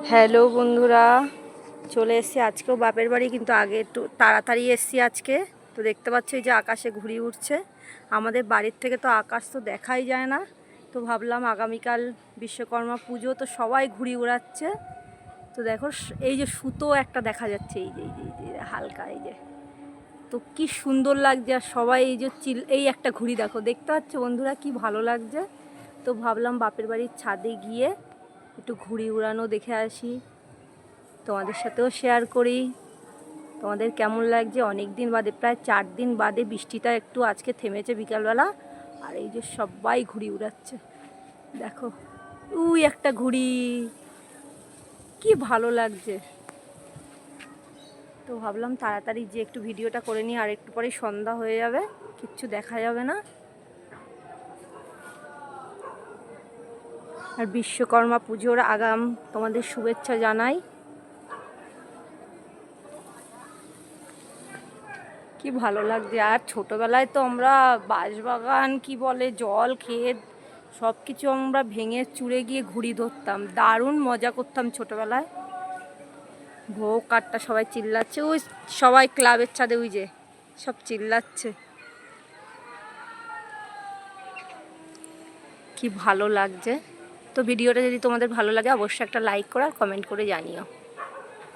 Hello বন্ধুরা, চলে এসেছি আজকেও বাপের বাড়ি, কিন্তু আগে একটু তাড়াতাড়ি এসেছি আজকে। তো দেখতে পাচ্ছি যে আকাশে ঘুড়ি উঠছে। আমাদের বাড়ির থেকে তো আকাশ তো দেখাই যায় না। তো ভাবলাম আগামীকাল বিশ্বকর্মা পুজো, তো সবাই ঘুড়ি উড়াচ্ছে। তো দেখো এই যে সুতো একটা দেখা যাচ্ছে, এই যে হালকা, এই যে তো কি সুন্দর লাগছে। আর সবাই এই যে এই একটা ঘুড়ি দেখো, দেখতে পাচ্ছ বন্ধুরা, কি ভালো লাগছে। তো ভাবলাম বাপের বাড়ির ছাদে গিয়ে একটু ঘুড়ি উড়ানো দেখে আসি, তোমাদের সাথেও শেয়ার করি। তোমাদের কেমন লাগছে? অনেক দিন বাদে, প্রায় 4 দিন বাদে বৃষ্টিটা একটু আজকে থেমেছে বিকালবেলা। আর এই যে সবাই ঘুড়ি উড়াচ্ছে, দেখো একটা ঘুড়ি, কি ভালো লাগছে। তো ভাবলাম তাড়াতাড়ি যে একটু ভিডিওটা করে নিই, আর একটু পরেই সন্ধ্যা হয়ে যাবে, কিচ্ছু দেখা যাবে না। আর বিশ্বকর্মা পুজোর আগাম তোমাদের শুভেচ্ছা জানাই। কি ভালো লাগছে। আর ছোটোবেলায় তো আমরা বাঁশবাগান, কি বলে, জল ক্ষেত সব কিছু আমরা ভেঙে চুরে গিয়ে ঘুড়ি ধরতাম, দারুণ মজা করতাম ছোটোবেলায়। ভোগ কাটটা সবাই চিল্লাচ্ছে, ওই সবাই ক্লাবের ছাদে ওই যে সব চিল্লাচ্ছে, কি ভালো লাগছে। তো ভিডিওটা যদি তোমাদের ভালো লাগে অবশ্যই একটা লাইক করে আর কমেন্ট করে জানিও।